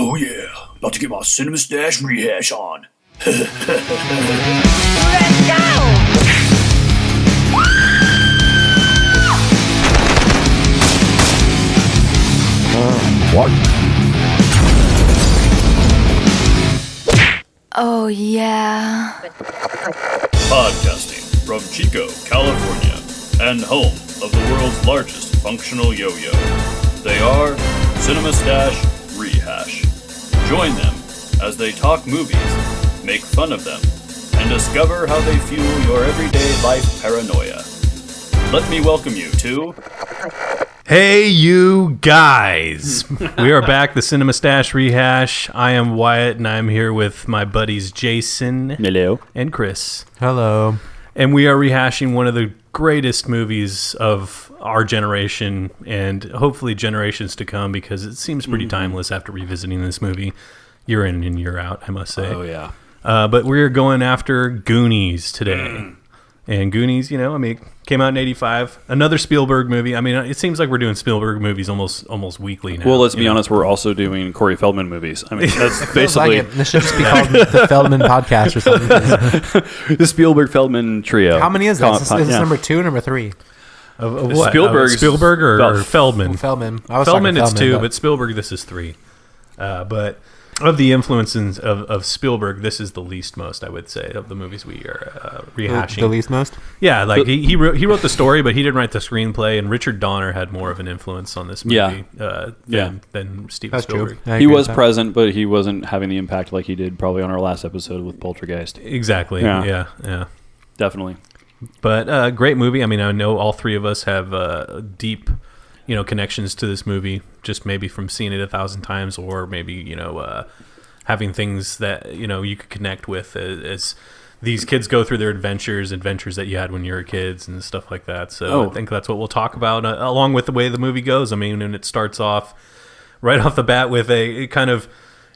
Oh yeah, about to get my Cinema Stash rehash on. Let's go! What? Oh yeah. Podcasting from Chico, California, and home of the world's largest functional yo-yo. They are Cinema Stash Rehash. Join them as they talk movies, make fun of them, and discover how they fuel your everyday life paranoia. Let me welcome you to... Hey, you guys! We are back, the Cinema Stash Rehash. I am Wyatt, and I'm here with my buddies Jason Hello. and Chris. Hello. And we are rehashing one of the greatest movies of our generation, and hopefully generations to come, because it seems pretty timeless after revisiting this movie year in and year out, I must say. Oh, yeah. But we're going after Goonies today. And Goonies, came out in 85. Another Spielberg movie. I mean, it seems like we're doing Spielberg movies almost weekly now. Well, let's be honest, we're also doing Corey Feldman movies. I mean, that's basically... This should just be called the Feldman Podcast or something. the Spielberg-Feldman trio. How many is this? Is this number 2 or number 3? Of what? Spielberg or Feldman? Feldman. Feldman, it's 2, but Spielberg, this is 3. But of the influences of Spielberg, this is the least most, I would say, of the movies we are rehashing. The least most? Yeah, like he wrote the story, but he didn't write the screenplay, and Richard Donner had more of an influence on this movie than Steven That's Spielberg. True. He was present, but he wasn't having the impact like he did probably on our last episode with Poltergeist. Exactly, yeah. Definitely. But great movie. I mean, I know all three of us have deep, connections to this movie, just maybe from seeing it 1,000 times, or maybe having things that you could connect with as these kids go through their adventures that you had when you were kids and stuff like that. So I think that's what we'll talk about, along with the way the movie goes. I mean, and it starts off right off the bat with a kind of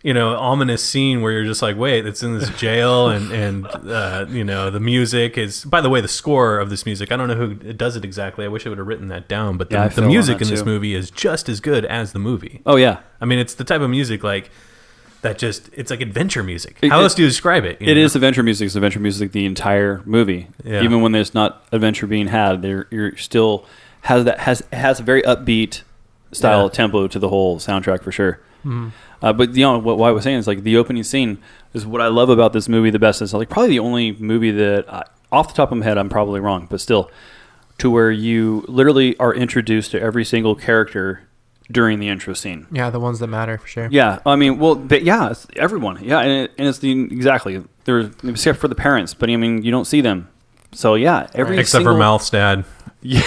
ominous scene where you're just like, wait, it's in this jail, and the music is, by the way, the score of this music, I don't know who does it exactly. I wish I would have written that down, but the music in this movie is just as good as the movie. Oh, yeah. I mean, it's the type of music like that, it's like adventure music. How else do you describe it? It is adventure music. It's adventure music the entire movie. Yeah. Even when there's not adventure being had, you're still has a very upbeat style tempo to the whole soundtrack for sure. Mm-hmm. But what I was saying is, like, the opening scene is what I love about this movie the best. It's like probably the only movie that, off the top of my head, I'm probably wrong, but still, to where you literally are introduced to every single character during the intro scene. Yeah, the ones that matter for sure. Yeah, I mean, it's everyone. Yeah, and it's there's except for the parents, but I mean, you don't see them. So yeah, except for Mouth's dad. Yeah,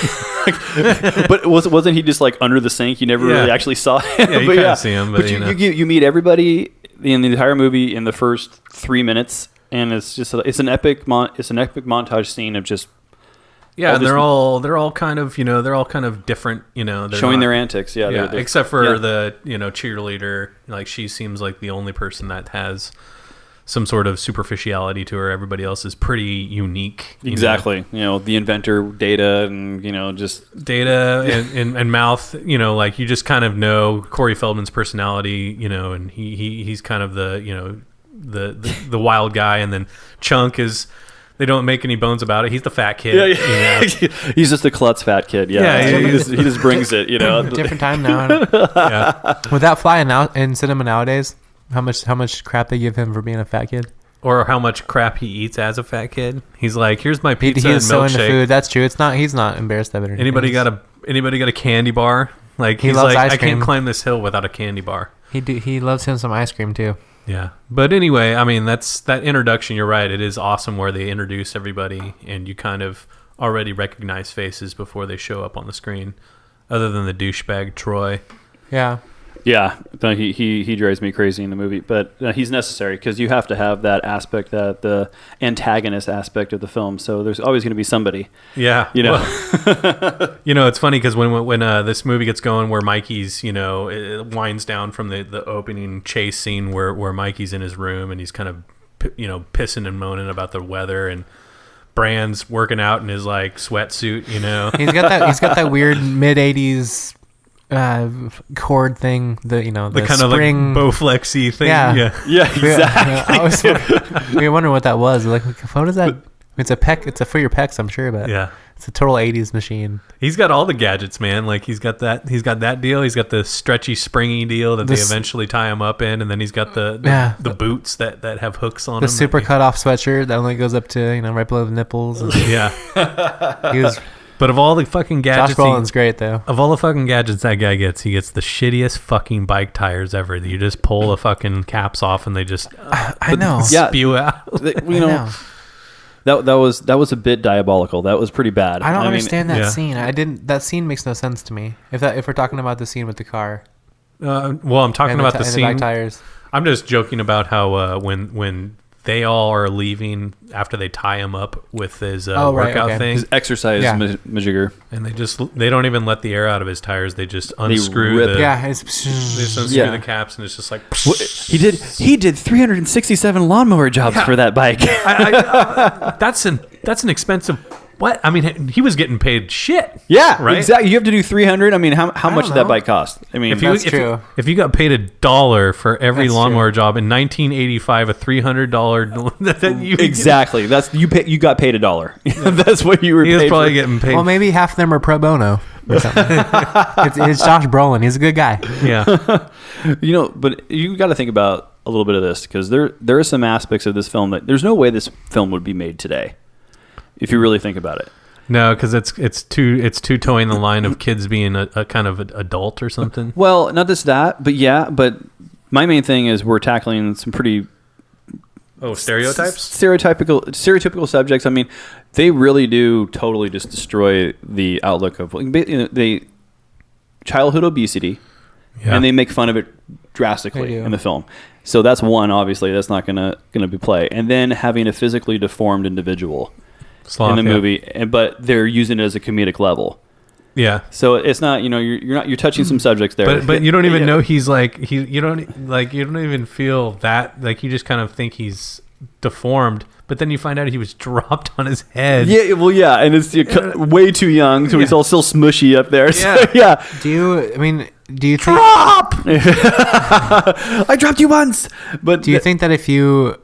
but wasn't he just like under the sink? You never really actually saw him. Yeah, you kind of see him, but you meet everybody in the entire movie in the first 3 minutes, and it's an epic montage scene of just and they're all kind of different. Showing their antics. Yeah, except for the cheerleader. Like, she seems like the only person that has some sort of superficiality to her. Everybody else is pretty unique. Exactly. The inventor, Data, and just Data and Mouth. Like, you just kind of know Corey Feldman's personality. And he's kind of the the wild guy, and then Chunk is. They don't make any bones about it. He's the fat kid. Yeah. He's just a klutz fat kid. Yeah, he just brings it. Different time now. Yeah. Would that fly in cinema nowadays? How much crap they give him for being a fat kid, or how much crap he eats as a fat kid? He's like, here's my pizza and milkshake. So into food. That's true. He's not embarrassed of it. Anybody got a candy bar? Like, he's like, I can't climb this hill without a candy bar. He loves him some ice cream too. Yeah, but anyway, I mean, that's that introduction. You're right. It is awesome where they introduce everybody, and you kind of already recognize faces before they show up on the screen, other than the douchebag Troy. Yeah. Yeah, he drives me crazy in the movie, but he's necessary because you have to have that aspect, the antagonist aspect of the film. So there's always going to be somebody. Yeah, Well, it's funny because when this movie gets going, where Mikey's, it winds down from the opening chase scene where Mikey's in his room and he's kind of, pissing and moaning about the weather, and Brand's working out in his like sweatsuit. He's got that weird mid-'80s cord thing, the The kind of spring. like Bowflexy thing. Yeah. Yeah, exactly. I was we were wondering what that was. Like, what is that? It's a pec. It's for your pecs, I'm sure, but Yeah. it's a total 80s machine. He's got all the gadgets, man. Like he's got that deal. He's got the stretchy, springy deal that they eventually tie him up in, and then he's got the boots that have hooks on The them. super cut off sweatshirt that only goes up to right below the nipples. And Yeah. he was But of all the fucking Josh gadgets, Brolin's great though. of all the fucking gadgets that guy gets, he gets the shittiest fucking bike tires ever. You just pull the fucking caps off and they just I know. Yeah. spew out. You know, that was a bit diabolical. That was pretty bad. I don't mean, understand that yeah. scene. That scene makes no sense to me. If we're talking about the scene with the car Well, I'm talking and about the and the bike scene. tires. I'm just joking about how when they all are leaving after they tie him up with his Oh, right, workout okay. thing, His exercise Yeah. majigger. and they don't even let the air out of his tires. They just unscrew rip the Yeah, they it's, just unscrew Yeah. the caps, and it's just like He did 367 lawnmower jobs for that bike. that's an expensive. What I mean, he was getting paid shit. Yeah, Right? exactly. You have to do 300. I mean, how much did that know. bike cost? I mean, That's true. If you got paid $1 for every That's lawnmower job in 1985, a $300 exactly. That's you got paid $1. That's what you were. He was paid probably for. getting paid. Well, maybe half of them are pro bono or something. it's Josh Brolin. He's a good guy. Yeah. But you got to think about a little bit of this because there are some aspects of this film that there's no way this film would be made today, if you really think about it. No, because it's too towing the line of kids being a kind of adult or something. Well, not just that, but yeah. But my main thing is we're tackling some pretty Stereotypes. stereotypical subjects. I mean, they really do totally just destroy the outlook of the childhood obesity, Yeah. and they make fun of it They drastically do. in the film. So that's one. Obviously, that's not gonna be play. And then having a physically deformed individual Sloth, in the yeah. movie, but they're using it as a comedic level. Yeah. So it's not you're touching some subjects there. But you don't even know he's like you don't even feel that, like you just kind of think he's deformed, but then you find out he was dropped on his head. Yeah, well, yeah, and it's way too young, so he's all still smushy up there. So, yeah. Do you think? Drop! I dropped you once. But Do you think that if you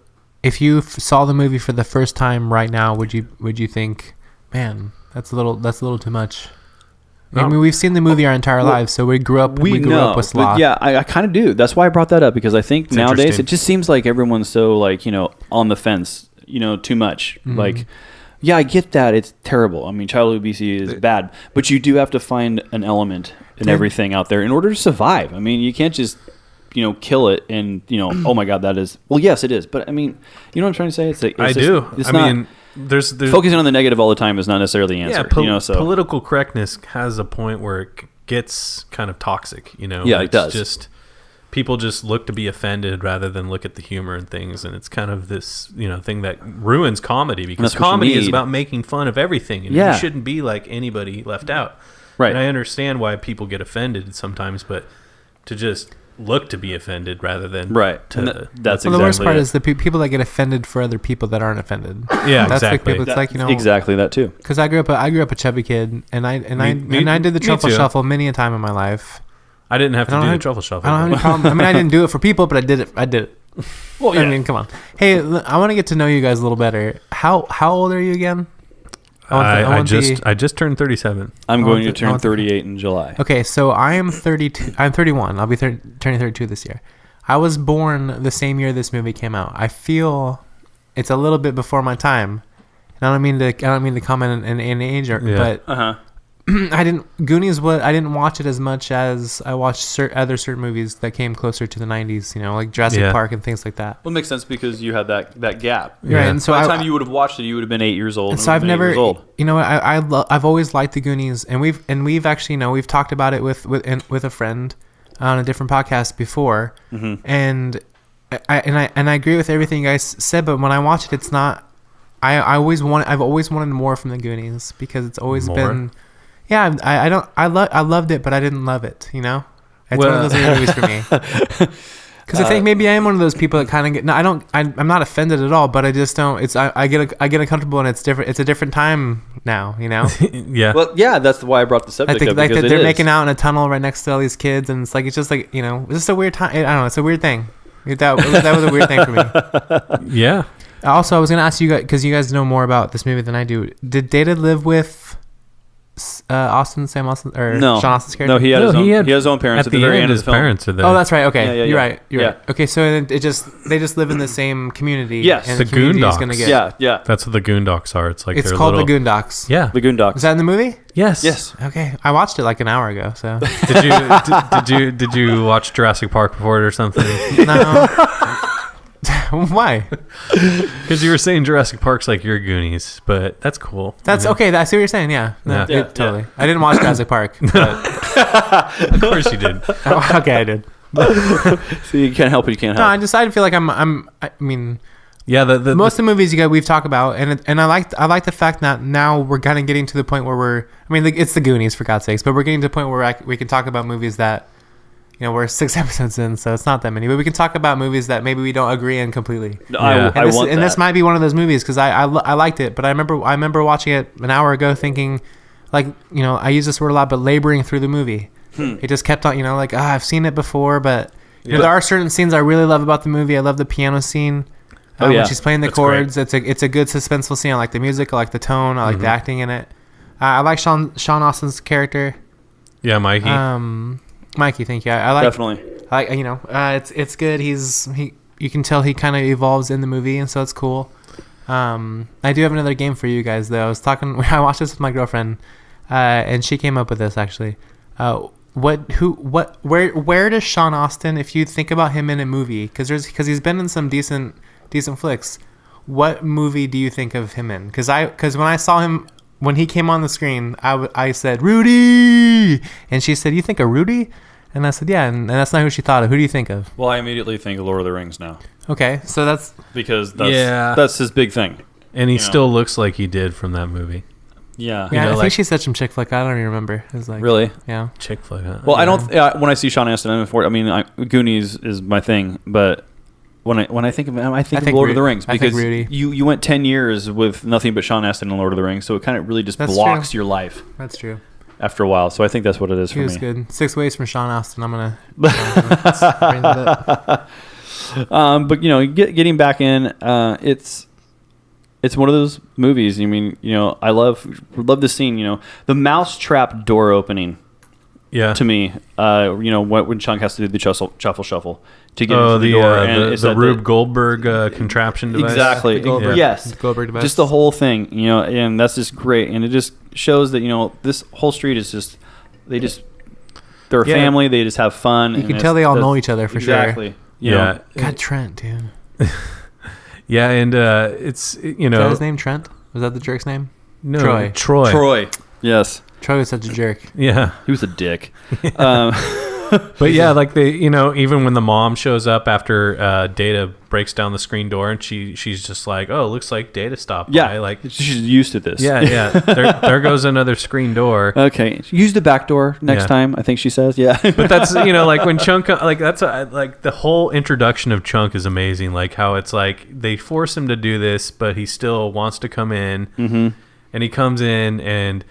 saw the movie for the first time right now, would you think, man, that's a little too much? I mean, we've seen the movie our entire lives, so we grew up with but sloth. yeah, I kind of do. That's why I brought that up, because I think nowadays interesting. it just seems like everyone's so on the fence, too much. Mm-hmm. Like, yeah, I get that it's terrible. I mean, childhood obesity is bad, but you do have to find an element in everything out there in order to survive. I mean, you can't just kill it and oh my god, that is, well, yes, it is, but I mean, you know what I'm trying to say? It's like I do. It's I not, mean, there's focusing on the negative all the time is not necessarily the answer. So political correctness has a point where it gets kind of toxic. Yeah, it It's does. Just people just look to be offended rather than look at the humor and things, and it's kind of this thing that ruins comedy, because that's what you comedy is need. about making fun of everything, and Yeah. you shouldn't be like anybody left out. Right. And I understand why people get offended sometimes, but to just look to be offended rather than right, to, and that's Well, the worst exactly part it. is the people that get offended for other people that aren't offended. yeah, That's exactly. like people. It's like exactly that too. because I grew up a chubby kid, and I did the me truffle too. shuffle many a time in my life. I didn't have to I don't do the have- truffle shuffle. I don't have any problem. I mean, I didn't do it for people, but I did it. Well, I mean, come on. Hey, I want to get to know you guys a little better. How old are you again? I just turned 37. I'm I going want to to- I turn want to- 38 in July. Okay, so I am 32. I'm 31. I'll be turning 32 this year. I was born the same year this movie came out. I feel it's a little bit before my time. And I don't mean to comment in age, but Uh-huh. I didn't watch it as much as I watched certain movies that came closer to the 90s, like Jurassic Yeah. Park and things like that. Well, it makes sense because you had that gap. Yeah. Right, and so By the I, time you would have watched it, you would have been 8 years old. and so I've would have been 8 never, years old. I've always liked the Goonies, and we've actually, we've talked about it with a friend on a different podcast before, and I agree with everything you guys said, but when I watch it, it's not. I've always wanted more from the Goonies, because it's always More? been. Yeah, I loved it, but I didn't love it. It's one Well- of those other movies for me. Because I think maybe I am one of those people that kind of get. No, I don't. I'm not offended at all, but I just don't. It's I get uncomfortable, and it's different. It's a different time now, you know. Yeah. Well, yeah, that's why I brought the subject up, like because they're it is. making out in a tunnel right next to all these kids, and it's like it's just like, you know, it's just a weird time. I don't know. It's a weird thing. That was a weird thing for me. Yeah. Also, I was gonna ask you guys, because you guys know more about this movie than I do. Did Data live with Sam Austin, or No. Sean Austin's character? No, he had No, his own parents at the very end of his the film. parents are there. Oh, that's right. Okay, Yeah, yeah, you're yeah. right. You're Yeah. right. Okay, so they just live in the same community. Yes. and The community is Goondocks. gonna get. Yeah. That's what the Goondocks are. It's like It's they're called little, the Goondocks. Yeah. The Goondocks. Is that in the movie? Yes. Yes. Okay, I watched it like an hour ago. So Did you watch Jurassic Park before it or something? no. Why? Because you were saying Jurassic Park's like your Goonies, but that's cool. That's okay. I see what you're saying. Yeah. No, Yeah. totally. I didn't watch Jurassic Park. But, Of course you did. okay, I did. So you can't help it. You can't No, help. I decided feel like I mean, Yeah. The most of the movies we've talked about, and I like the fact that now we're kind of getting to the point where it's the Goonies, for God's sakes, but we're getting to the point where we can talk about movies that, you know, we're 6 episodes in, so it's not that many, but we can talk about movies that maybe we don't agree in completely. No, Yeah. I want that. This might be one of those movies, because I liked it, but I remember watching it an hour ago thinking, like, you know, I use this word a lot, but laboring through the movie. It just kept on, you know, like, I've seen it before, but you know, there are certain scenes I really love about the movie. I love the piano scene. Oh, yeah. When she's playing the That's great. chords. It's a good suspenseful scene. I like the music. I like the tone. I like the acting in it. I like Sean Austin's character. Yeah, Mikey. Mikey, thank you. I like Definitely. you know, it's good. You can tell he kind of evolves in the movie, and so it's cool. I do have another game for you guys, though. I watched this with my girlfriend, and she came up with this actually. Where does Sean Austin, if you think about him in a movie, because he's been in some decent flicks, what movie do you think of him in? Because when I saw him, when he came on the screen, I said, Rudy, and she said, you think of Rudy? And I said, yeah, and that's not who she thought of. Who do you think of? Well, I immediately think of Lord of the Rings now, Okay, so that's because Yeah. that's his big thing. and he you know. still looks like he did from that movie. Yeah. yeah. know, I think like- she said some chick flick. I don't even remember. It was like Really? yeah. Chick flick. Huh? Well, I don't. When I see Sean Astin, Goonies is my thing, but when I think of him, I think of Lord of the Rings, I think because Rudy. you went 10 years with nothing but Sean Astin and Lord of the Rings, so it kind of really just That's blocks true. your life That's true. after a while. So I think that's what it is He for was me. good. 6 Ways from Sean Austin. I'm gonna bring that up. But you know, getting back in, it's one of those movies. I mean, you know, I love the scene. You know, the mousetrap door opening. Yeah. To me, you know, when Chunk has to do the shuffle to get into the the door, and it's the at Rube Goldberg contraption device. exactly, The Goldberg- yes, the Goldberg device. just the whole thing, you know, and that's just great, and it just shows that, you know, this whole street is just they're a Yeah. family, they just have fun. You and can it's- tell they all that's- know each other for sure. exactly. You know, Yeah. God, Trent, dude. Yeah, and it's you Is that know his name, Trent? Was that the jerk's name? no Troy. Troy, yes, Troy was such a jerk. Yeah. he was a dick. But yeah, like you know, even when the mom shows up after Data breaks down the screen door, and she's just like, "Oh, looks like Data stopped by." Yeah, Like, she's used to this. yeah. There goes another screen door. Okay, use the back door next Yeah. time. I think she says, yeah. But that's, you know, like when Chunk, like that's like the whole introduction of Chunk is amazing. Like how it's like they force him to do this, but he still wants to come in, and he comes in and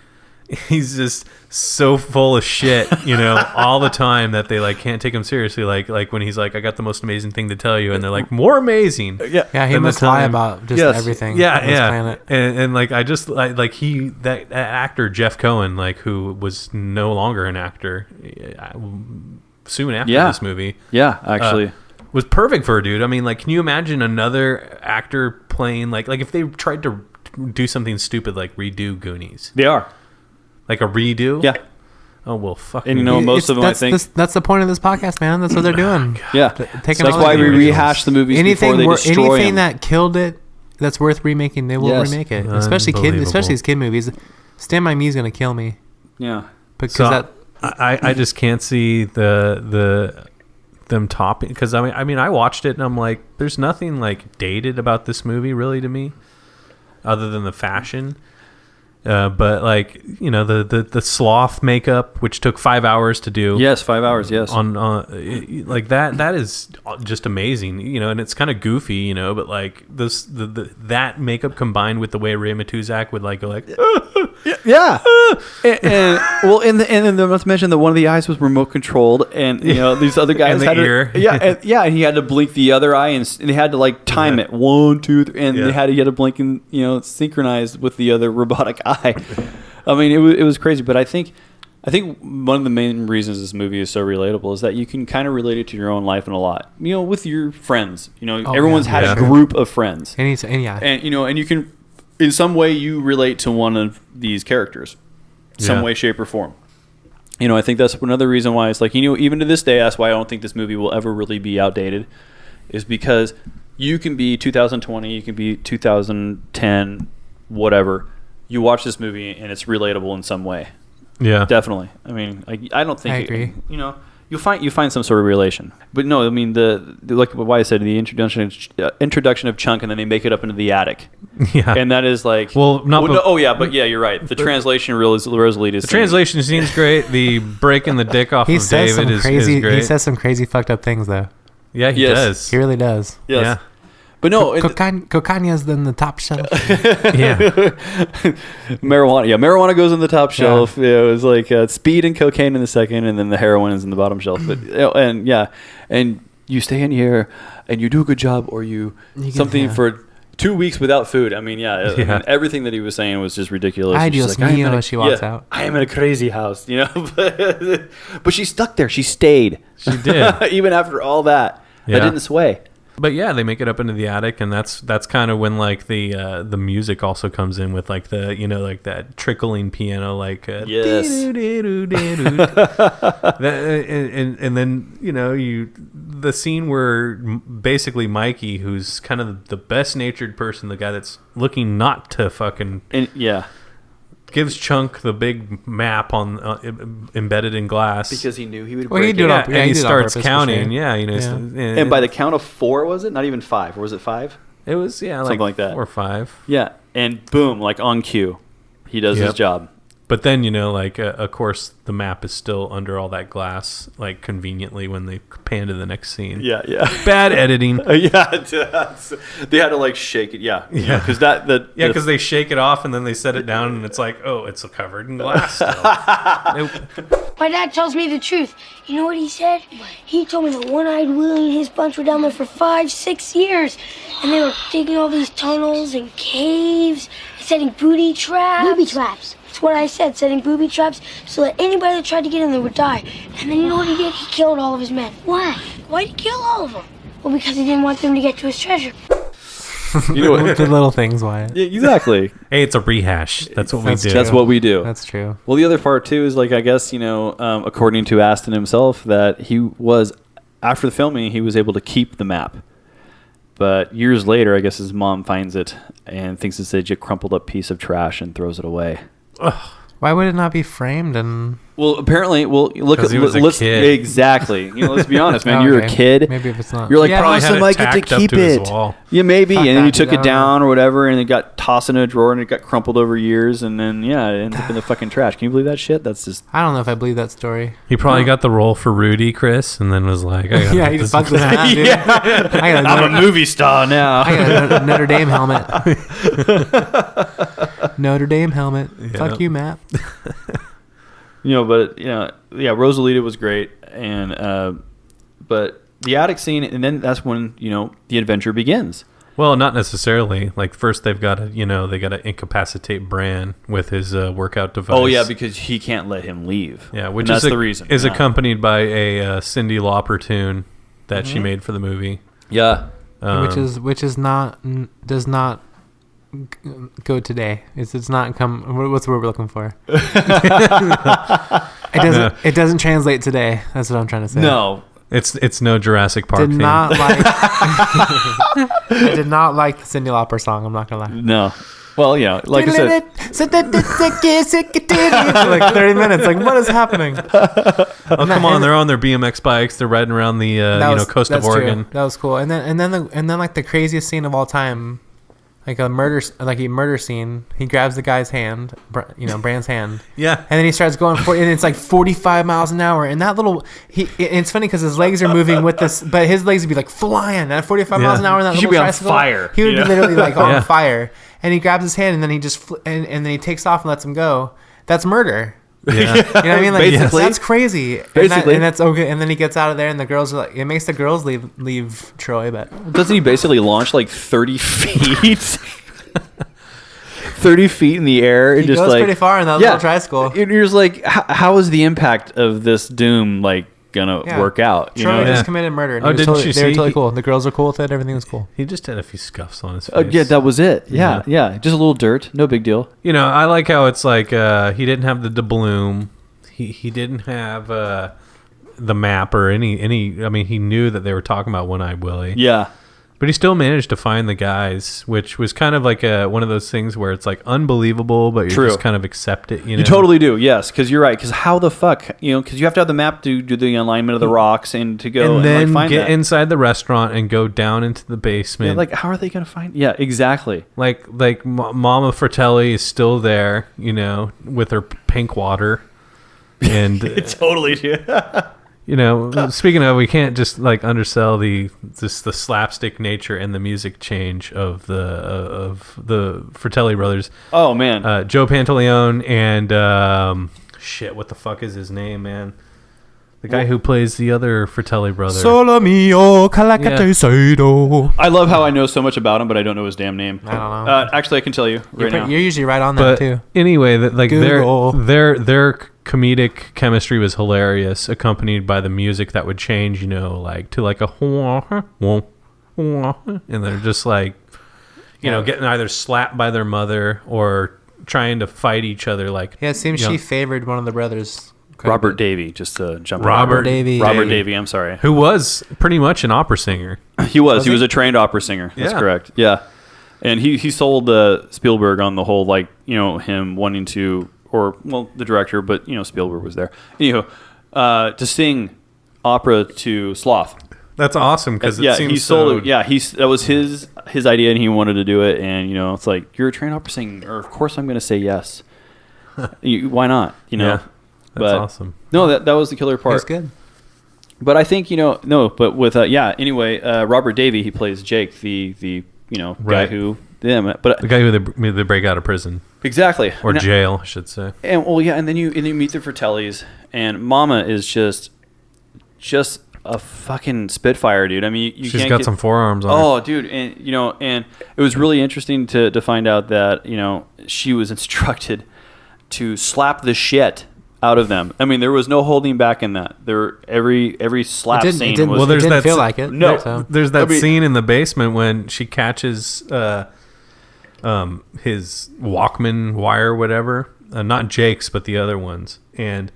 he's just so full of shit, you know, all the time that they like can't take him seriously. Like when he's like, "I got the most amazing thing to tell you," and they're like, "More amazing." yeah. Yeah, he And must the lie time- about just Yes. everything. Yeah, on this planet. and like I just like that actor Jeff Cohen, like who was no longer an actor soon after Yeah. this movie, Yeah, actually. was perfect for a dude. I mean, like, can you imagine another actor playing like if they tried to do something stupid like redo Goonies, They are. like a redo? Yeah. Oh well, fuck. And you know, most of them, I think. that's the point of this podcast, man. That's what they're doing. Yeah. Taking That's all why the we originals. rehash the movies before they destroy anything them. that killed it, that's worth remaking. They will Yes. remake it, especially Unbelievable. these kid movies. Stand by Me is gonna kill me Yeah. because So that. I just can't see them topping, because I mean I watched it and I'm like, there's nothing like dated about this movie really to me, other than the fashion. But like, you know, the sloth makeup, which took 5 hours to do. Yes, 5 hours. Yes. On like that is just amazing, you know, and it's kind of goofy, you know, but like that makeup combined with the way Ray Matuzak would like go like yeah. And then not to mention that one of the eyes was remote controlled, and you know these other guys And the had ear. and he had to blink the other eye, and they had to like time it 1, 2, 3, and he had to blink and synchronized with the other robotic eye. I mean, it was crazy, but I think one of the main reasons this movie is so relatable is that you can kind of relate it to your own life in a lot. You know, with your friends. You know, everyone's had a group of friends, and you can, in some way, you relate to one of these characters, some way, shape, or form. You know, I think that's another reason why it's like, you know, even to this day, that's why I don't think this movie will ever really be outdated, is because you can be 2020, you can be 2010, whatever. You watch this movie and it's relatable in some way. Yeah, definitely. I mean, I don't think I agree. You know, you find some sort of relation, but no, I mean the like what I said, the introduction of Chunk, and then they make it up into the attic. Yeah, and that is like you're right. The translation Rosalie is the translation scene's great. The breaking the dick off of David is great. He says some crazy fucked up things though. Yeah, he does. He really does. Yes. Yeah. But no, cocaina's in the top shelf. Yeah, marijuana. Yeah, marijuana goes in the top shelf. Yeah, it was like speed and cocaine in the second, and then the heroin is in the bottom shelf. But and you stay in here and you do a good job, or you something for 2 weeks without food. I mean, I mean, everything that he was saying was just ridiculous. She walks out. I am in a crazy house, you know. But she stuck there. She stayed. She did, even after all that. Yeah. That didn't sway. But yeah, they make it up into the attic, and that's kind of when like the music also comes in with like the, you know, like that trickling piano, like yes, and then, you know, the scene where basically Mikey, who's kind of the best natured person, the guy that's looking not to fucking gives Chunk the big map on embedded in glass because he knew he would. Well, break he it. and he starts counting. Sure. Yeah, you know, and by the count of 4, was it not even 5, or was it 5? it was something like that, 4 or 5. Yeah, and boom, like on cue, he does his job. But then, you know, like, of course, the map is still under all that glass, like, conveniently when they pan to the next scene. Yeah. Bad editing. They had to, like, shake it. Yeah. Because because they shake it off and then they set it down and it's like, oh, it's covered in glass still. Nope. My dad tells me the truth. You know what he said? He told me that One-Eyed Willie and his bunch were down there for 5-6 years. And they were digging all these tunnels and caves, setting booby traps. Booby traps. That's what I said, setting booby traps so that anybody that tried to get in there would die. And then you know what he did? He killed all of his men. Why? Why'd he kill all of them? Well, because he didn't want them to get to his treasure. You know what? The little things, Wyatt. Yeah, exactly. Hey, it's a rehash. That's what we do. That's what we do. That's true. Well, the other part, too, is, like, I guess, you know, according to Aston himself, that he was, after the filming, he was able to keep the map. But years later, I guess his mom finds it and thinks it's a crumpled up piece of trash and throws it away. Ugh. Why would it not be framed and? Well, apparently, look at he was a kid. Exactly. You know, let's be honest, man. Oh, You're okay. a kid. Maybe if it's not. You're like, Yeah, Probably promise had I it might get to tacked up keep to his it. wall. Yeah, maybe. Fuck And then you that, took I it don't down or whatever, and it got tossed in a drawer, and it got crumpled over years, and then it ended up in the fucking trash. Can you believe that shit? That's just. I don't know if I believe that story. He probably got the role for Rudy, Chris, and then was like, I gotta Yeah, put he this just in fucked with the- that, dude. I got I'm a movie star now. I got a Notre Dame helmet. Notre Dame helmet. Fuck you, Matt. You know, but yeah, Rosalita was great, and but the attic scene, and then that's when the adventure begins. Well, not necessarily. Like first, they've got to incapacitate Bran with his workout device. Oh yeah, because he can't let him leave. Yeah, which and is that's the reason. Is accompanied by a Cyndi Lauper tune that she made for the movie. Yeah, which is not does not go today. It's not come. What's the word we're looking for? It doesn't translate today. That's what I'm trying to say. No. It's no Jurassic Park. Did not like. I did not like the Cyndi Lauper song. I'm not gonna lie. No. Well, like I said, like 30 minutes. Like, what is happening? Oh, come on! They're on their BMX bikes. They're riding around the coast of Oregon. True. That was cool. And then like the craziest scene of all time. like a murder scene. He grabs the guy's hand, Brand's hand. Yeah. And then he starts going for, and it's like 45 miles an hour. And that little, it's funny because his legs are moving with this, but his legs would be like flying at 45 miles an hour. In that He should little be on tricycle. fire, He would you be know? literally like on Yeah. fire. And he grabs his hand, and then he just and then he takes off and lets him go. That's murder. Yeah. You know what I mean? Like Basically. that's crazy. Basically. And that's okay. And then he gets out of there, and the girls are like, it makes the girls leave Troy, but Doesn't he basically launch like 30 feet? 30 feet in the air and he just goes like pretty far in that little tricycle. And you're just like, how is the impact of this doom like gonna Yeah. work out? You Troy know? just Yeah. committed murder. And Oh, he was didn't totally, you they were see totally he- cool. The girls were cool with it. Everything was cool. He just had a few scuffs on his face. Yeah, that was it. Yeah, just a little dirt, no big deal. You know, I like how it's like he didn't have the doubloon. He didn't have the map or any. I mean, he knew that they were talking about One-Eyed Willie. Yeah, But he still managed to find the guys, which was kind of like one of those things where it's like unbelievable, but you True. just kind of accept it. You know, you totally do. Yes, because you're right. Because how the fuck, because you have to have the map to do the alignment of the rocks and to go and then like, find get that. inside the restaurant and go down into the Yeah, basement. like, how are they gonna find? Yeah, exactly. like Mama Fratelli is still there, with her pink water, and Totally do. speaking of, we can't just like undersell the slapstick nature and the music change of the Fratelli brothers. Oh man, Joe Pantaleone and what the fuck is his name, man? The guy who plays the other Fratelli brother. Solo mio, calacatesado. I love how I know so much about him, but I don't know his damn name. I don't know. Actually, I can tell you right now. You're usually right on that But too. anyway, like Google. their comedic chemistry was hilarious, accompanied by the music that would change, like to like a and they're just like, getting either slapped by their mother or trying to fight each other. Like, Yeah, it seems she favored one of the brothers. quite a Robert bit. Davey, just to jump. Robert in. Davey. Robert Davey. I'm sorry. who was pretty much an opera singer. He was. He was a trained opera singer. That's Yeah. correct. Yeah, and he sold Spielberg on the whole, like, him wanting to, the director, but Spielberg was there. Anywho, to sing opera to Sloth. That's awesome because it seems he sold it. Yeah, that was his idea, and he wanted to do it. And it's like, you're a trained opera singer. Of course, I'm going to say yes. Why not? Yeah, that's but awesome. No, that was the killer part. That's good. But I think but with anyway, Robert Davey, he plays Jake, the guy Right. who but The guy who they break out of prison exactly or jail, I should say. and and then you meet the Fratellis, and Mama is just a fucking spitfire, dude. I mean, you She's can't got get, some forearms on her. Oh, dude, and and it was really interesting to find out that she was instructed to slap the shit out of them. I mean, there was no holding back in that. Every slap It scene didn't, was. Well, there's it didn't that feel s- like it. No. So. There's that I mean- scene in the basement when she catches his Walkman wire, whatever. Not Jake's, but the other ones, and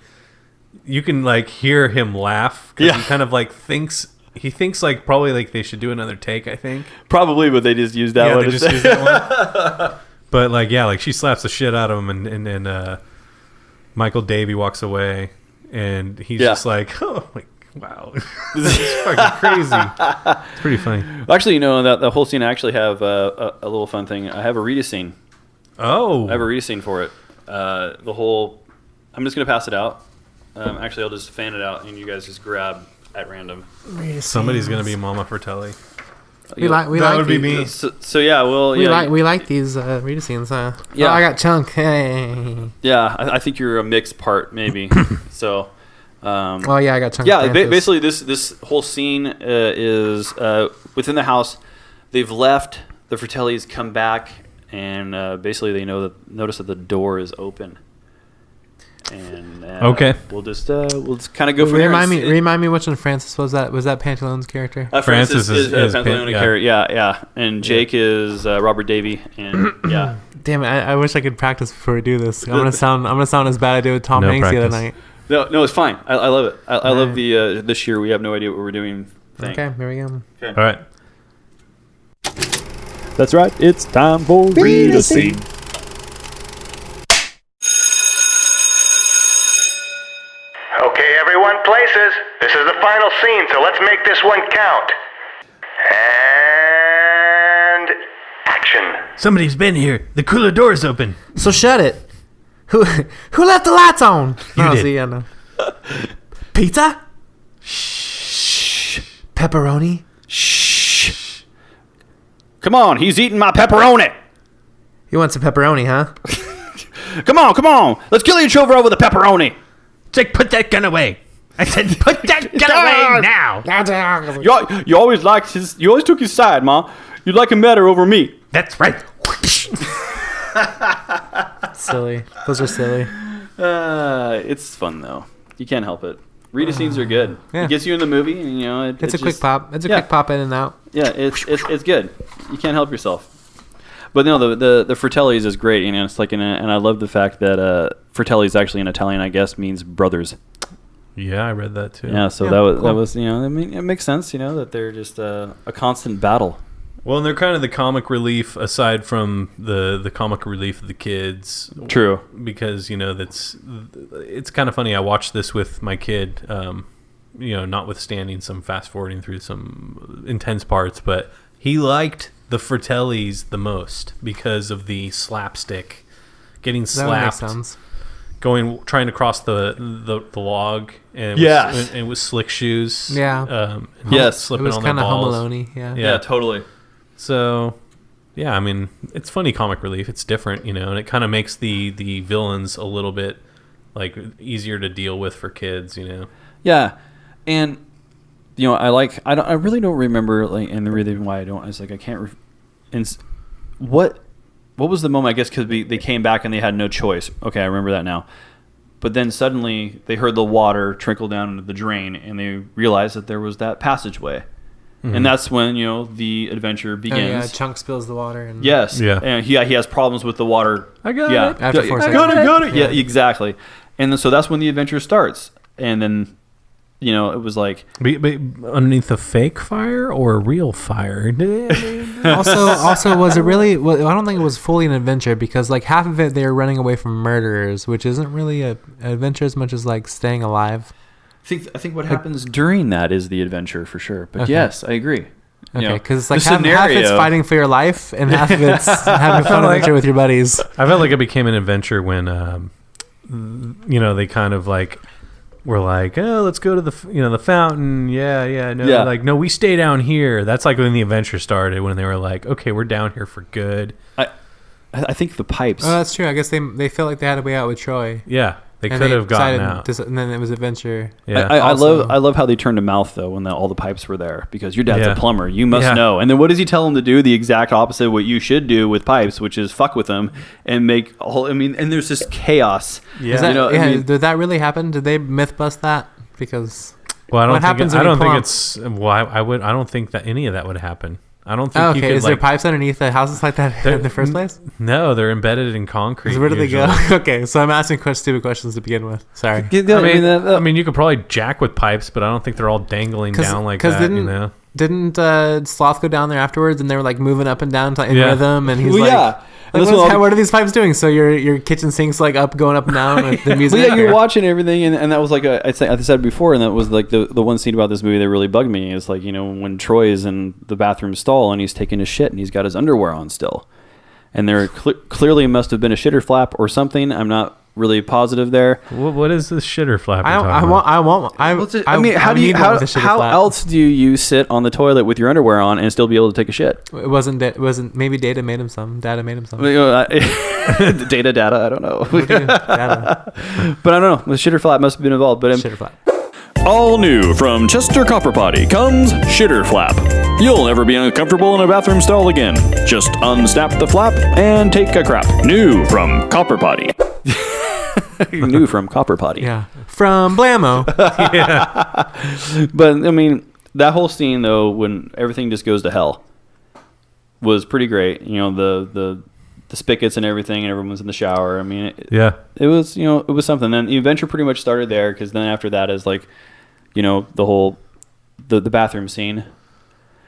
you can like hear him laugh because Yeah. he kind of like thinks like probably like they should do another take. I think. Probably, but they just used that one. They just use that one. But like she slaps the shit out of him, and Michael Davey walks away, and he's Yeah. just like, oh, like wow, it's fucking crazy. It's pretty funny. Actually, that the whole scene. I actually have a little fun thing. I have a Rita scene. Oh, I have a Rita scene for it. The whole. I'm just gonna pass it out. Actually, I'll just fan it out, and you guys just grab at random. somebody's gonna be Mama Fratelli. We like That would be these. me. So yeah, well, yeah, We like these Rita scenes, huh? Yeah. Oh, I got Chunk. Hey. yeah. I think you're a mixed part, maybe. So. Oh yeah, I got Chunk. Yeah, Francis. basically this whole scene is within the house. They've left. The Fratellis come back, and basically they notice that the door is open. And Okay. we'll just kind of go from there. Remind me which one Francis was that? Was that Pantaloon's character? Francis is Pan- Pantaleone yeah. character. Yeah. And Jake is Robert Davey, and yeah. Damn it! I wish I could practice before we do this. I'm gonna sound as bad as I did with Tom No Hanks the other practice. night. No, it's fine. I love it. I love Alright. the this year we have no idea what we're doing thing. Okay, here we go. All right. That's right, it's time for Read a Scene. Okay, everyone, places. This is the final scene, so let's make this one count. And action. action. Somebody's been here. The cooler door's open. So shut it. Who left the lights on? You did. See, I know. Pizza? Shh. Pepperoni? Shh. Come on, he's eating my pepperoni. You want some pepperoni, huh? Come on. Let's kill each other over the pepperoni. Jake, put that gun away. I said, put that gun away now. You always took his side, Ma. You like him better over me. That's right. Silly. Those are silly. It's fun though. You can't help it. Rita scenes are good. Yeah. It gets you in the movie, and It's a quick pop. It's a quick pop in and out. Yeah, it's good. You can't help yourself. But no, the Fratellis is great. It's like, and I love the fact that Fratellis actually in Italian, I guess, means brothers. Yeah, I read that too. Yeah, so Yeah, that cool. was I mean, it makes sense, that they're just a constant battle. Well, and they're kind of the comic relief aside from the comic relief of the kids. True. Because, it's kind of funny. I watched this with my kid, notwithstanding some fast forwarding through some intense parts, but he liked the Fratellis the most because of the slapstick, getting That would make slapped, sense. trying to cross the log, and it was slick shoes. Yeah. Yes. slipping It was on their kind of Home balls. Alone-y. Yeah. Yeah. Totally. So, yeah, I mean, it's funny comic relief. It's different, and it kind of makes the villains a little bit easier to deal with for kids. Yeah, and I really don't remember and the reason why I don't is I can't. What was the moment? I guess because they came back and they had no choice. Okay, I remember that now. But then suddenly they heard the water trickle down into the drain, and they realized that there was that passageway, and that's when the adventure begins. Oh, yeah, Chunk spills the water. And Yes. Yeah. And he has problems with the water. I got it. After 4 seconds. Got it. Yeah, exactly. And then, so that's when the adventure starts. And then, it was like... But underneath a fake fire or a real fire? Also, was it really? Well, I don't think it was fully an adventure because half of it they were running away from murderers, which isn't really an adventure as much as staying alive. I think what happens during that is the adventure for sure. But Okay. yes, I agree. Okay, because the half it's scenario- fighting for your life and half of it's having a fun adventure with your buddies. I felt like it became an adventure when, they kind of were oh, let's go to the fountain. No, we stay down here. That's when the adventure started, when they were okay, we're down here for good. I think the pipes. Oh, that's true. I guess they felt like they had a way out with Troy. Yeah, they And could have gotten decided out. and then it was adventure. Yeah. I Also- love how they turned a mouth though when all the pipes were there, because your dad's Yeah. a plumber, you must Yeah. know. And then what does he tell him to do? The exact opposite of what you should do with pipes, which is fuck with them and make a whole. And there's just chaos. Yeah. Is that, I mean- did that really happen? Did they myth bust that? Because Well, I don't what think happens I when you don't think plump? it's. Well, I don't think that any of that would happen. I don't think you okay, could is there pipes underneath the houses like that in the first place? No, they're embedded in concrete. 'Cause where do they go? usually. Okay, so I'm asking stupid questions to begin with. Sorry. I mean, you could probably jack with pipes, but I don't think they're all dangling down like that. Didn't Sloth go down there afterwards and they were moving up and down in Yeah. rhythm and he's Well, yeah. And that's what are these pipes doing? So your kitchen sink's going up and down with the music. Well, yeah, you're watching everything, and that was I said before, and that was the one scene about this movie that really bugged me is when Troy is in the bathroom stall and he's taking a shit and he's got his underwear on still, and there clearly must have been a shitter flap or something. I'm not really positive there. What is this shitter flap? I mean, how else do you sit on the toilet with your underwear on and still be able to take a shit? It wasn't maybe Data made him some. Data made him some. Data, I don't know. Data. But I don't know. The shitter flap must have been involved. But Shitter flap. All new from Chester Copper Potty comes Shitter Flap. You'll never be uncomfortable in a bathroom stall again. Just unsnap the flap and take a crap. New from Copper Potty. new from Copper Potty. Yeah. From Blammo. But I mean, that whole scene though, when everything just goes to hell, was pretty great. The spigots and everything, and everyone's in the shower. I mean, it was it was something. Then the adventure pretty much started there, because then after that is the whole the bathroom scene.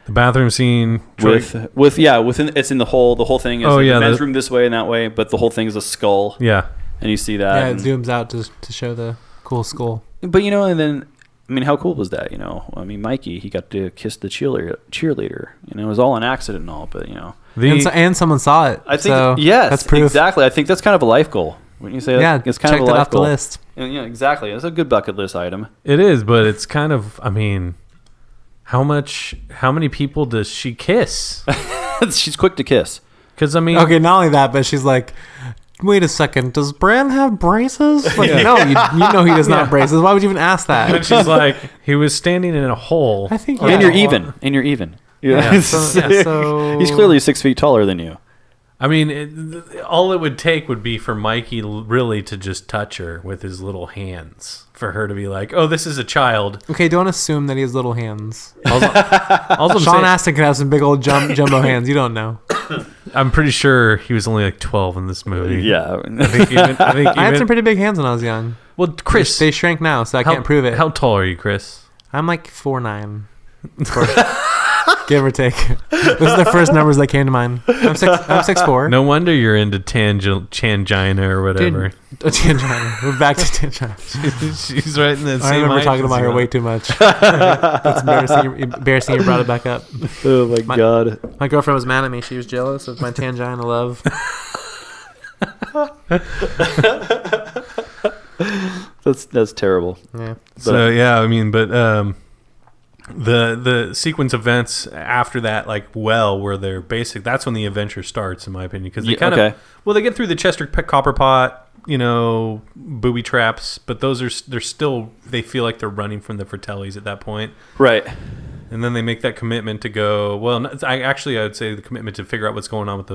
The bathroom scene within it's in the whole thing is the men's room this way and that way, but the whole thing is a skull. Yeah. And you see that. Yeah, it zooms out to show the cool skull. But and then I mean, how cool was that? I mean, Mikey, he got to kiss the cheerleader. It was all an accident and all, but and someone saw it. I think so yes, that's proof. Exactly. I think that's kind of a life goal. When you say that, Yeah, it's kind check of a that life off goal. the list. And, exactly. It's a good bucket list item. It is, but it's kind of. I mean, how many people does she kiss? She's quick to kiss. Because I mean, Okay, not only that, but she's like, wait a second, does Bran have braces? Like, no, you know he does not have braces. Why would you even ask and that? she's like, he was standing in a hole. I think And you're even. And you're even. Yeah, so He's clearly 6 feet taller than you. I mean, all it would take would be for Mikey really to just touch her with his little hands for her to be like, "Oh, this is a child." Okay, don't assume that he has little hands. Also, I'm Sean saying- Astin can have some big old jumbo hands. You don't know. I'm pretty sure he was only like 12 in this movie. Yeah. I think even I had some pretty big hands when I was young. well, Chris, They shrank now, so I how- can't prove it. How tall are you, Chris? I'm like 4'9", give or take. Those are the first numbers that came to mind. I'm 6'4". No wonder you're into Tangina or whatever. Tangina. We're back to Tangina. She's right in that I same remember height talking as about her you way are. too much. That's embarrassing. You brought it back up. Oh, my God. My girlfriend was mad at me. She was jealous of my Tangina love. That's terrible. Yeah. So yeah, I mean, but the sequence of events after that, like, where they're basic. That's when the adventure starts, in my opinion, because they kind of they get through the Chester Copper Pot, booby traps, but they're still, they feel like they're running from the Fratellis at that point. Right. And then they make that commitment to go. Well, I would say the commitment to figure out what's going on with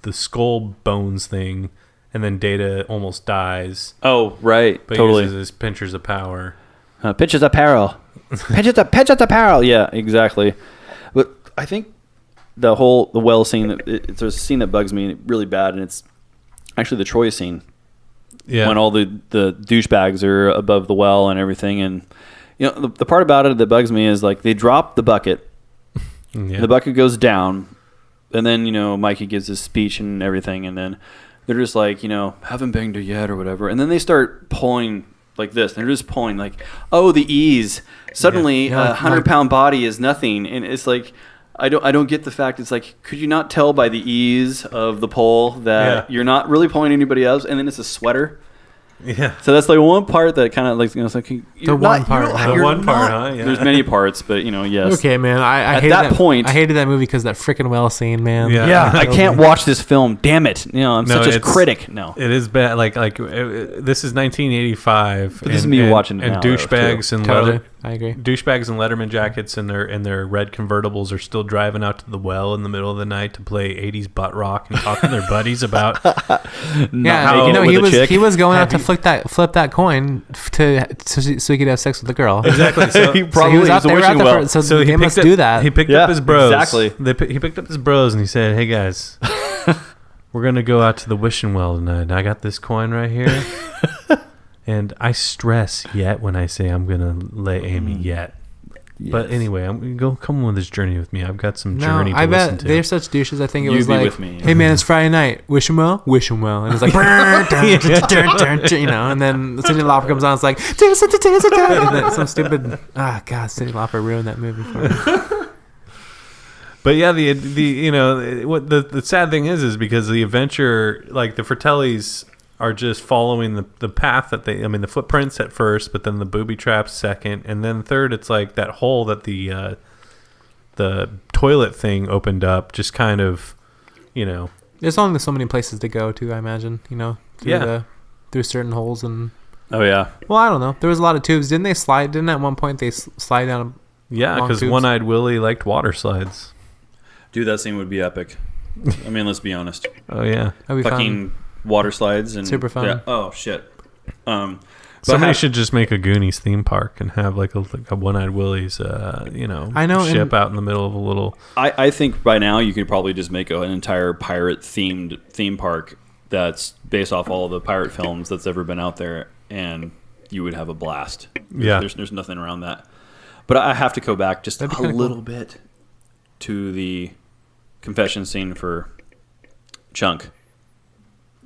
the skull bones thing, and then Data almost dies. Oh, right. But Totally. he uses his pinchers of power. Pinches apparel. Pinches apparel. Yeah, exactly. But I think the well scene, there's a scene that bugs me really bad, and it's actually the Troy scene. Yeah. When all the douchebags are above the well and everything. And, the part about it that bugs me is, like, they drop the bucket. Yeah. The bucket goes down. And then, Mikey gives his speech and everything. And then they're just like, haven't banged her yet or whatever. And then they start pulling like this. They're just pulling like, oh, the ease. Suddenly, Yeah. a 100-pound body is nothing. And it's like, I don't get the fact. It's like, could you not tell by the ease of the pull that you're not really pulling anybody else? And then it's a sweater. Yeah. So that's like one part that kind of like, it's like The one part, huh? Yeah. There's many parts, but yes. Okay, man. I At hated that point- I hated that movie because that freaking well scene, man. Yeah. Yeah, I Killed can't me. watch this film. Damn it! I'm No, such a it's- critic. No. It is bad. This is 1985. But this is me watching it and now, though, douchebags and Totally. I agree. douchebags and Letterman jackets and their red convertibles are still driving out to the well in the middle of the night to play 80s butt rock and talk to their buddies about. Yeah, making it with a chick. he was going out to flip that coin so he could have sex with the girl. Exactly. So, He So probably he was out was a there wishing well. so so they he must picked do that. He picked Yeah, up his bros. exactly. He picked up his bros and he said, "Hey guys, we're gonna go out to the wishing well tonight. I got this coin right here, and I stress yet when I say I'm gonna lay Amy yet." But anyway, I'm gonna go come on this journey with me. I've got some No, journey to I listen bet to. they're such douches. I think it You was be like, with me. hey man, it's Friday night. Wish him well, wish him well, and it's like, and then Cyndi Lauper comes on. It's like, and then some stupid. God, Cyndi Lauper ruined that movie for me. But yeah, what the sad thing is because the adventure, like the Fratellis are just following the path that the footprints at first, but then the booby traps second, and then third, it's like that hole that the toilet thing opened up, just kind of, There's only so many places to go to. I imagine, through certain holes and. Oh yeah. Well, I don't know. There was a lot of tubes. Didn't they slide? Didn't at one point they slide down? yeah, Long because tubes. One-Eyed Willie liked water slides. Dude, that scene would be epic. I mean, let's be honest. Oh yeah, That'd be Fucking water slides and Super fun. Yeah. Oh shit. somebody should just make a Goonies theme park and have like a One-Eyed Willie's, I know, ship and- out in the middle of a little. I think by now you could probably just make an entire pirate themed theme park that's based off all of the pirate films that's ever been out there, and you would have a blast. Yeah. There's nothing around that. But I have to go back just a That'd be kinda little cool. bit to the confession scene for Chunk.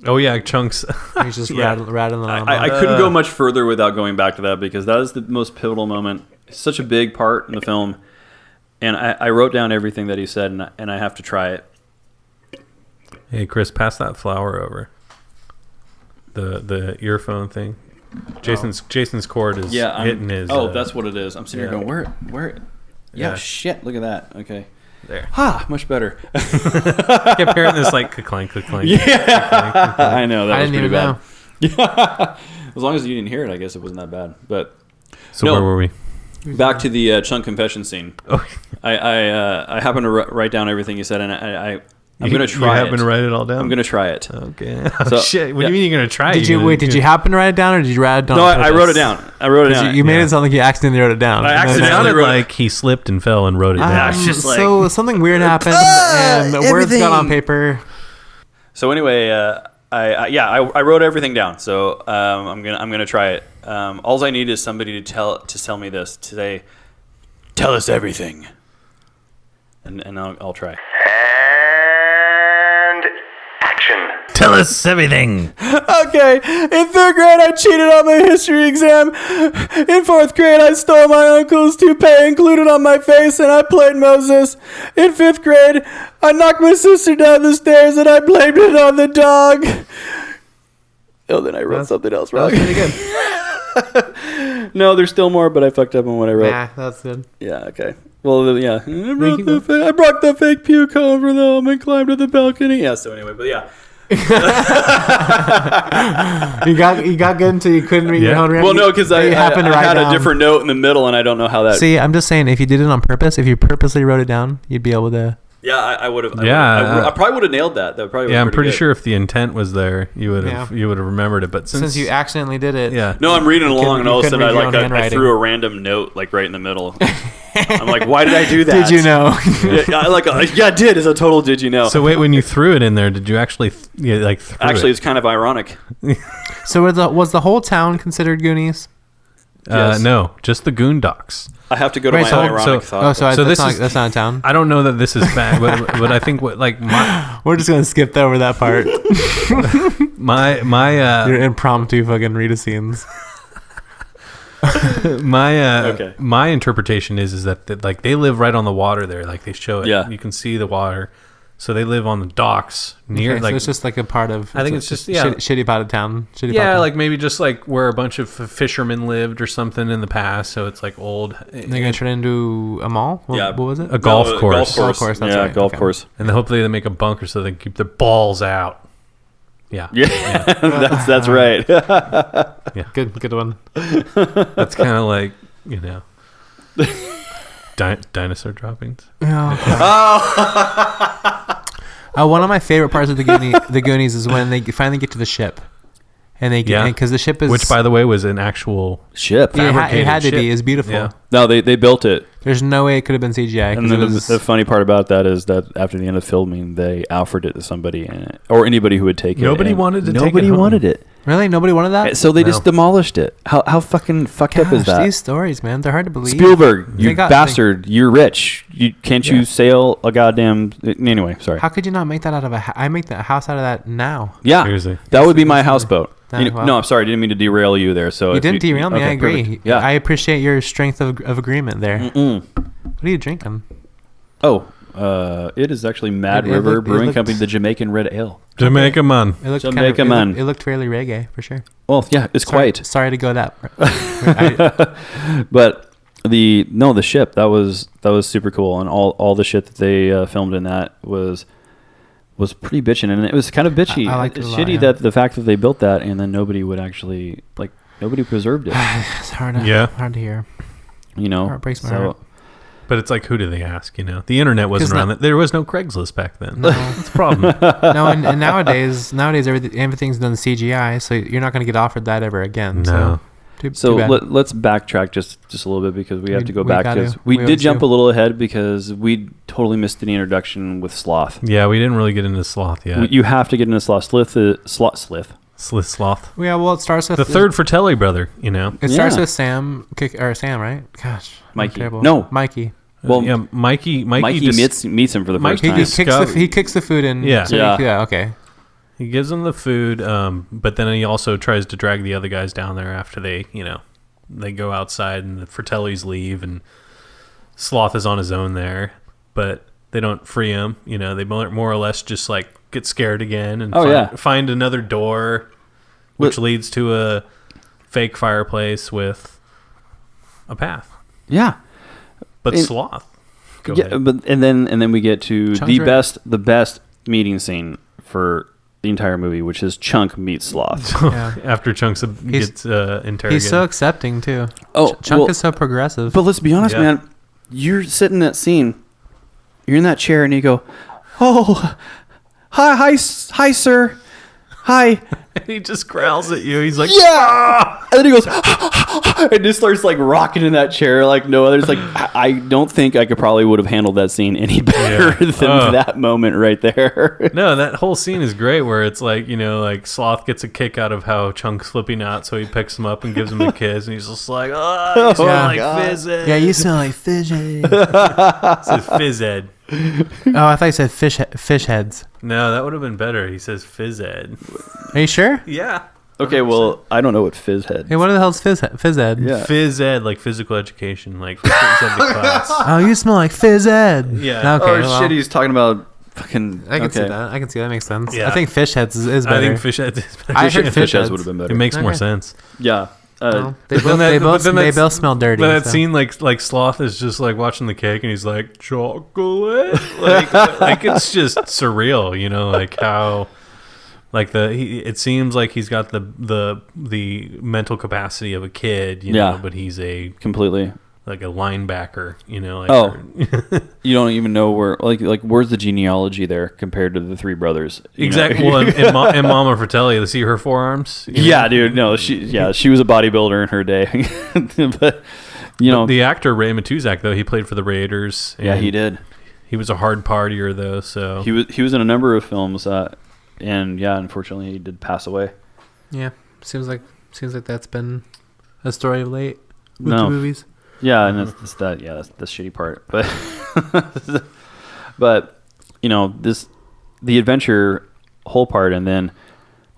Oh yeah, Chunks. He's just Yeah. rattling on. I couldn't go much further without going back to that because that is the most pivotal moment. It's such a big part in the film. And I wrote down everything that he said, and I have to try it. Hey, Chris, pass that flower over. The earphone thing. Jason's cord is hitting his. Oh, that's what it is. I'm sitting here going, where? Yeah, shit. Look at that. Okay. There. Ha! Much better. Kept hearing this like clank. Yeah. I know. That I was didn't pretty even bad. know. Yeah. As long as you didn't hear it, I guess it wasn't that bad. But So where were we? back to the chunk confession scene. Oh, I happened to write down everything you said, and I'm going to try You it. happen to write it all down? I'm going to try it. Okay. Oh, So- shit. What yeah. do you mean you're going to try it? Did you happen to write it down, or did you write it down? No, on I purpose? wrote it down. I wrote it down. You made it sound like you accidentally wrote it down. I It accidentally sounded wrote it. like he slipped and fell and wrote it down. just like- So something weird happened, and the words got on paper. So anyway, I wrote everything down. So I'm gonna try it. All I need is somebody to tell me this today. Tell us everything, and I'll try. And action. Tell us everything. Okay, in 3rd grade I cheated on my history exam. In 4th grade I stole my uncle's toupee and glued it on my face and I played Moses. In 5th grade I knocked my sister down the stairs and I blamed it on the dog. Oh, then I wrote something else wrong. Pretty good. No, there's still more, but I fucked up on what I wrote. Yeah, that's good. Yeah, okay. Well, yeah. I brought the fake puke home from home and climbed to the balcony. Yeah, so anyway, but yeah. You got good until you couldn't read your own. Well, no, because I happened to write had down a different note in the middle, and I don't know how that... See, I'm just saying, if you did it on purpose, if you purposely wrote it down, you'd be able to. Yeah, I would have. Yeah. I probably would have nailed that. That probably. Yeah, I'm pretty pretty good. sure if the intent was there, you would have remembered it. But Since you accidentally did it. yeah, No, I'm reading along, and all of a couldn't sudden read your own I handwriting. threw a random note like right in the middle. I'm like, why did I do that? Did you know? Yeah, I did. It's a total. Did you know? So wait, when you threw it in there, did you actually threw Actually, it? it's kind of ironic. So was the whole town considered Goonies? Yes. No, just the Goondocks. I have to go to Wait, my so- ironic so- thought. Oh, so, So that's, this not, is- that's not a town. I don't know that this is bad, but I think We're just gonna skip over that part. my Your impromptu fucking Rita scenes. Okay. my interpretation is that like they live right on the water there, like they show it. Yeah. You can see the water, so they live on the docks near. Okay, like so it's just like a part of. I think it's just shitty part of town. Shitty part yeah, of town. like maybe just like where a bunch of fishermen lived or something in the past. So it's like old. They're gonna turn it into a mall. What was it? A golf course. Golf course, that's yeah, right, golf okay. course. And then hopefully they make a bunker so they can keep their balls out. Yeah. Yeah, that's right. Good one. That's kind of like, dinosaur droppings. One of my favorite parts of the Goonies is when they finally get to the ship, and they get because the ship is, Which, by the way, was an actual Ship. it had to ship. be. It's beautiful. Yeah. No, they built it. There's no way it could have been CGI. 'cause And then it was, the funny part about that is that after the end of filming, they offered it to somebody or anybody who would take it. Nobody and wanted to take it Nobody home. wanted it. really nobody wanted that. So they No. just demolished it. How fucking fucked up is Gosh, that? these stories, man, they're hard to believe. Spielberg, you They got- bastard! You're rich. Can't you sail a goddamn? Anyway, sorry. How could you not make that out of I make that house out of that now. Yeah, Seriously. that would be my houseboat. Well. No, I'm sorry. I didn't mean to derail you there. So You if didn't derail me. okay, I agree. perfect. Yeah. I appreciate your strength of agreement there. Mm-mm. What are you drinking? Oh, it is actually Mad It River looked- it Brewing looked- Company, the Jamaican Red Ale. Jamaica man. It looked Jamaica kind of, man. It looked fairly reggae for sure. Well, yeah, it's quite. Sorry to go that. But the ship that was super cool, and all the shit that they filmed in that was pretty bitchin', and it was kind of bitchy. I liked it It's a lot, shitty yeah. that the fact that they built that and then nobody would actually nobody preserved it. It's hard to hear. It breaks my heart. But it's like, who do they ask? The internet wasn't 'Cause around. There was no Craigslist back then. No. That's a problem. No, and nowadays everything's done CGI, so you're not going to get offered that ever again. No. Too So bad. let's backtrack just a little bit because we have to go we back gotta. because we We did always jump do. a little ahead because we totally missed the introduction with Sloth. Yeah, we didn't really get into sloth yet. You have to get into Sloth. Sloth. Sloth. Yeah, well, it starts with The third Fratelli brother, It starts Yeah. with Sam, right? Gosh, I'm Mikey. terrible. No. Mikey. Well, yeah, Mikey Mikey just, meets him for the first Mikey time. just- He kicks the food in. Yeah. so Yeah. okay. he gives them the food, but then he also tries to drag the other guys down there after they go outside and the Fratellis leave, and Sloth is on his own there, but they don't free him. You know, they more or less just like get scared again and find another door, which leads to a fake fireplace with a path. Yeah, but Sloth. Go ahead. But and then we get to Chunk's the best meeting scene for the entire movie, which is Chunk meets Sloth. Yeah. After Chunk gets interrogated. He's so accepting too. Oh, Chunk is so progressive. But let's be honest, man. You're sitting in that scene. You're in that chair, and you go, "Oh, hi, sir, hi." And he just growls at you. He's like, "Yeah," and then he goes, and just starts like rocking in that chair like no other. It's like I don't think I probably would have handled that scene any better than that moment right there. No, that whole scene is great where it's like, you know, like Sloth gets a kick out of how Chunk's flipping out, so he picks him up and gives him a kiss, and he's just like, "Oh, you smell like fizz ed." Yeah, you smell like fish head. It says fizz ed. Oh, I thought you said fish heads. No, that would have been better. He says fizz ed. Are you sure? Yeah. Okay, well, I don't know what fizz head. Hey, what the hell's phys ed? Yeah. Phys ed, like physical education, like phys ed class. Oh, you smell like phys ed. Yeah. Okay. Oh shit, he's talking about fucking. I can see that. I can see that makes sense. Yeah. I think fish heads is better. I think fish ed is better. I heard fish heads would have been better. It makes more Okay. sense. Yeah. Well, they But then both, that- they but both, then they that's- both smell dirty. But that so. scene, like Sloth is just like watching the cake, and he's like chocolate, like it's just surreal, you know, like how, like it seems like he's got the mental capacity of a kid, you know, but he's a completely like a linebacker, you know. Like, you don't even know where like where's the genealogy there compared to the three brothers? Exactly. Well, and Mama Fratelli, to see her forearms. Yeah, dude. No, she was a bodybuilder in her day, but you know the actor Ray Matuzak, though, he played for the Raiders. Yeah, he did. He was a hard partier, though. So he was in a number of films, and yeah, unfortunately, he did pass away. Yeah, seems like that's been a story of late with the movies. Yeah, and that's the shitty part. But you know, the adventure whole part, and then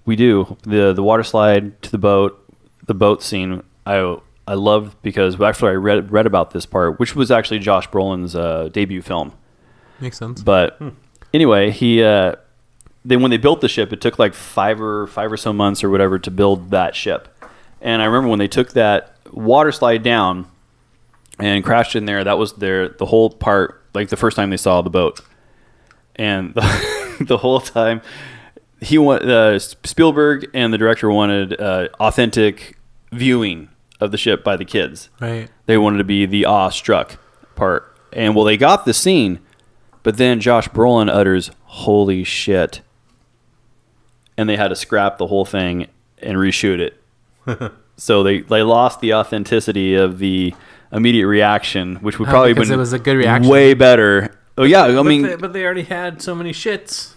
we do the water slide to the boat scene. I loved because actually I read about this part, which was actually Josh Brolin's debut film. Makes sense. But anyway, then when they built the ship, it took like five or so months or whatever to build that ship. And I remember when they took that water slide down and crashed in there, that was the whole part, like the first time they saw the boat. And the whole time, Spielberg and the director wanted authentic viewing of the ship by the kids. Right. They wanted to be the awestruck part. And well, they got the scene, but then Josh Brolin utters, "Holy shit." And they had to scrap the whole thing and reshoot it. So they lost the authenticity of the immediate reaction, which would probably because been it was a good reaction. way better. Oh yeah, I mean, but they already had so many shits.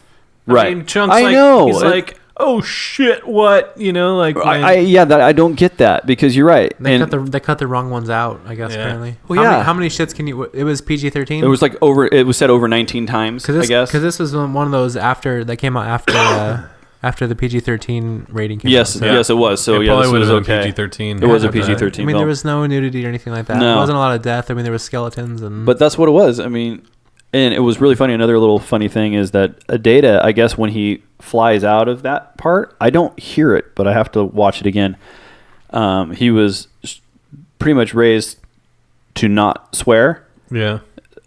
Right. I mean, Chunk's I know. He's like, "Oh shit, what?" You know, like I don't get that because you're right. They And cut the wrong ones out, I guess. Yeah. Apparently. Well, How many shits can you? It was PG-13. it was like it was said over 19 times, I guess. Because this was one of those that came out after the PG-13 rating came out. Yes, So. yes, it was. So it yeah, probably this would was have been okay. PG-13. It was a But, PG-13 I mean, there was no nudity or anything like that. No. There wasn't a lot of death. I mean, there was skeletons and. But that's what it was. I mean, and it was really funny. Another little funny thing is that Data, I guess, when he flies out of that part, I don't hear it, but I have to watch it again. He was pretty much raised to not swear. Yeah.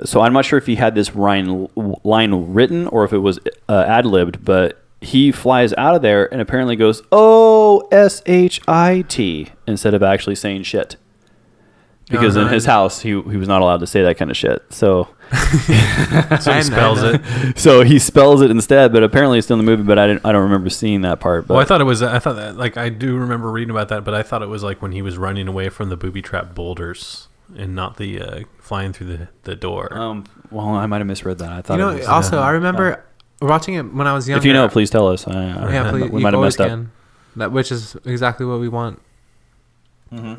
So I'm not sure if he had this line written or if it was ad-libbed, but he flies out of there and apparently goes, "O-S-H-I-T," instead of actually saying shit. Because in his house, he was not allowed to say that kind of shit. So So he spells it. so he spells it instead, but apparently it's still in the movie, but I don't remember seeing that part. But Well, I thought that, like, I do remember reading about that, but I thought it was like when he was running away from the booby trap boulders and not the flying through the door. well, I might have misread that. I thought you know, it was, also I remember watching it when I was younger. if you know, please tell us. Yeah, please, we you might have always messed up. can. Which is exactly what we want.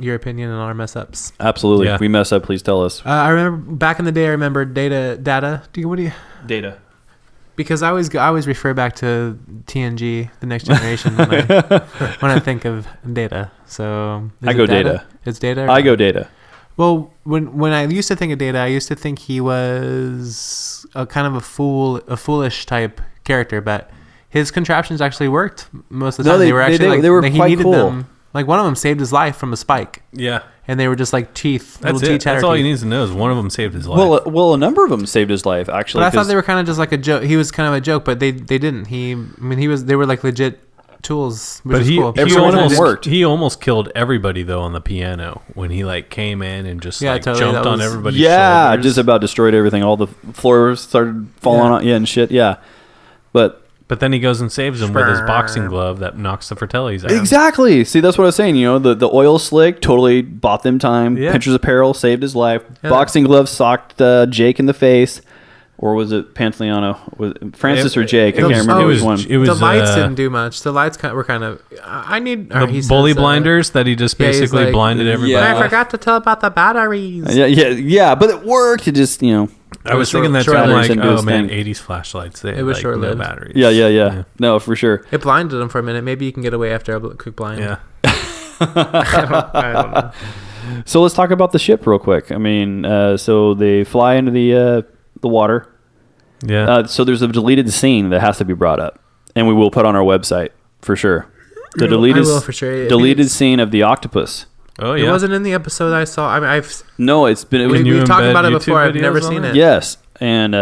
Your opinion on our mess ups. Absolutely. Yeah. If we mess up, please tell us. I remember back in the day. I remember data. What do you? Data. Because I always refer back to TNG, The Next Generation, when I think of data. So I go Data. It's data. I go Data. Well, when I used to think of Data, I used to think he was a kind of a foolish type character, but his contraptions actually worked most of the time. They were actually they were like, quite he needed cool. them. Like one of them saved his life from a spike, Yeah. and they were just like teeth. That's little it. That's chatter all teeth. he needs to know is one of them saved his life. Well, a number of them saved his life actually. But I thought 'cause- they were kind of just like a joke. He was kind of a joke, but they didn't. They were like legit tools. Which But is he, cool. Every one of them worked. He almost killed everybody though on the piano when he like came in and just Yeah, like totally, jumped that on was- everybody's yeah, shoulders. just about destroyed everything. All the floors started falling Yeah. on, and shit. Yeah, but But then he goes and saves him with his boxing glove that knocks the Fratellis out. exactly. See, that's what I was saying. You know, the oil slick totally bought them time. Yeah. Pinter's apparel saved his life. Yeah. Boxing glove socked Jake in the face, or was it Pantaleano? Was it Francis or Jake? I can't remember which one. It was the lights didn't do much. The lights were kind of. I need the bully blinders that he just yeah, he's basically like, blinded everybody. Yeah. I forgot to tell about the batteries. Yeah, but it worked. It just, you know. I was thinking that too. short- I'm like, short-lived oh his man, thing. 80s flashlights. They It had, was like, no short-lived. batteries. Yeah. No, for sure. It blinded him for a minute. Maybe you can get away after a quick blind. Yeah. I don't know. So let's talk about the ship real quick. I mean, so they fly into the water. Yeah. So there's a deleted scene that has to be brought up, and we will put on our website for sure. The deleted, will for sure. I deleted mean, it's- scene of the octopus. oh It yeah. wasn't in the episode I saw. I mean, No, it was Can you we've talked embed about it YouTube before. I've never videos on seen it? it. yes, and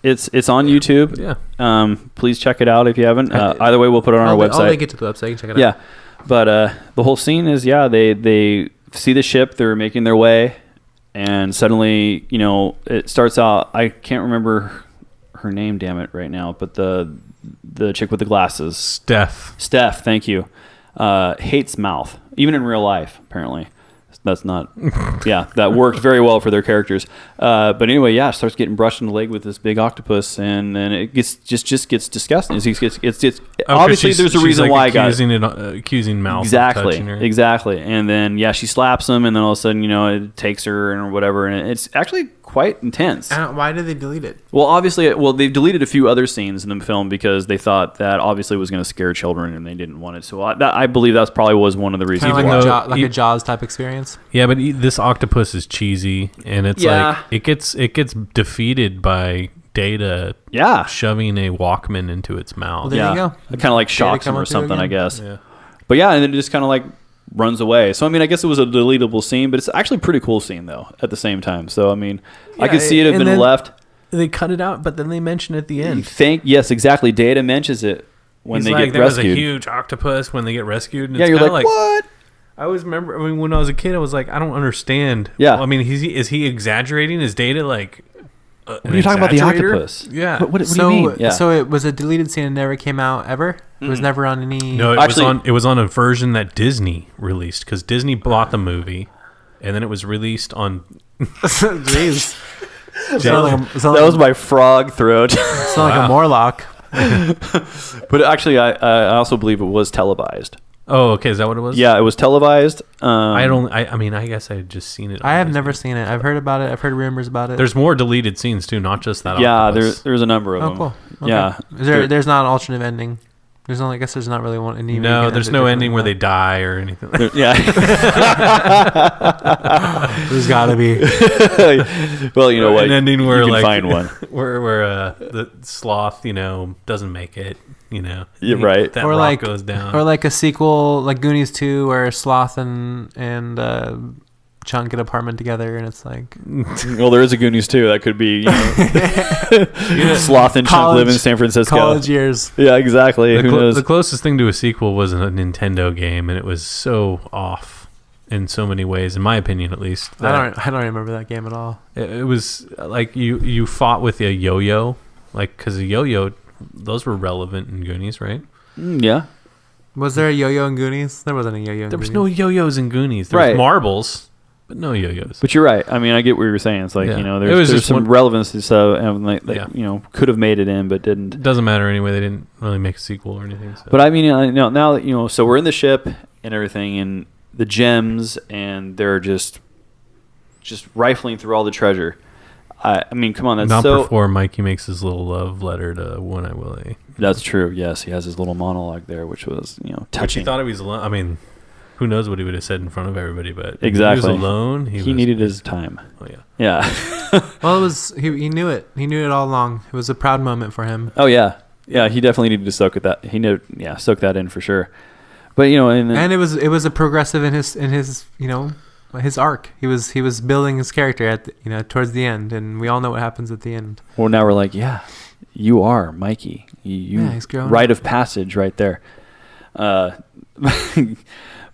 it's on YouTube. Yeah. Please check it out if you haven't. Either way, we'll put it on our I'll website. link it to the website. You can check it out. Yeah, but the whole scene is they see the ship, they're making their way, and suddenly it starts out. I can't remember her name, damn it, right now, but the chick with the glasses, Steph. Thank you, hates mouth, even in real life. Apparently, that's not. Yeah, that worked very well for their characters. But anyway, starts getting brushed in the leg with this big octopus, and then it just gets disgusting. It's obviously there's a she's reason like why I got it. accusing Mal of touching her. Exactly. And then she slaps him, and then all of a sudden it takes her and whatever, and it's actually quite intense. Why did they delete it? Well, obviously, they've deleted a few other scenes in the film because they thought that obviously was going to scare children, and they didn't want it. So I believe that probably was one of the reasons Kind of why. like, though- a Jaws type experience. Yeah, but this octopus is cheesy, and it's like it gets defeated by Data Yeah. shoving a Walkman into its mouth. Well, there you go. It kind of like shocks him come or up to something, I again. guess. Yeah. But and then it just kind of like runs away. So I mean, I guess it was a deletable scene, but it's actually a pretty cool scene though at the same time. So I mean, I could see it have and been then left. They cut it out, but then they mention it at the end. Yes, exactly. Data mentions it when He's they like, get there rescued. was a huge octopus when they get rescued. And Yeah, it's you're kinda like, what? I always remember. I mean, when I was a kid, I was like, I don't understand. Yeah. Well, I mean, is he exaggerating? Is Data like? What are you talking about the exaggerator? octopus? Yeah. What do you mean? Yeah. So it was a deleted scene and never came out ever. It was never on any. No, Actually- it was on a version that Disney released because Disney bought the movie, and then it was released on. Jeez. that was my frog throat. It's not like a Morlock. But actually, I also believe it was televised. Oh, okay. Is that what it was? Yeah, it was televised. I mean, I guess I had just seen it. I have on never Disney. seen it. I've heard about it. I've heard rumors about it. There's more deleted scenes too, not just that. Yeah, octopus. there's a number of Oh, them. cool. Okay. Yeah. There's not an alternate ending. There's only. I guess there's not really one. Any No, there's no ending where they die or anything. Yeah. There's got to be. Well, you know what? An ending where you can like find one. where the sloth, doesn't make it. Yeah, right. That Or rock like- goes down. Or like a sequel, like Goonies 2, where Sloth and Chunk get an apartment together, and it's like Well, there is a Goonies too. That could be Sloth and Chunk live in San Francisco. college years. Yeah, exactly. Who knows? The closest thing to a sequel was a Nintendo game, and it was so off in so many ways, in my opinion, at least. I don't remember that game at all. It was like you fought with a yo-yo, like because a yo-yo, those were relevant in Goonies, right? Yeah. Was there a yo-yo in Goonies? There wasn't a yo-yo. There was no yo-yos in Goonies. There Right. was marbles, but no yo-yos. But you're right. I mean, I get what you were saying. It's like, Yeah. It was there's just some one- relevance to stuff and like, Yeah. could have made it in, but didn't. It doesn't matter anyway. They didn't really make a sequel or anything. So. But I mean, now that, so we're in the ship and everything and the gems and they're just rifling through all the treasure. I mean, come on. That's not so. before Mikey makes his little love letter to One Eye Willie. That's true. Yes. He has his little monologue there, which was, Which he touching. thought it was. I mean, who knows what he would have said in front of everybody, but Exactly. he was alone. He needed his time. Oh yeah. Yeah. Well, it was he knew it. He knew it all along. It was a proud moment for him. Oh yeah. Yeah, he definitely needed to soak soak that in for sure. But And it was a progressive in his his arc. He was building his character at towards the end, and we all know what happens at the end. well, now we're like, yeah, you are Mikey. He's growing rite up. of passage right there.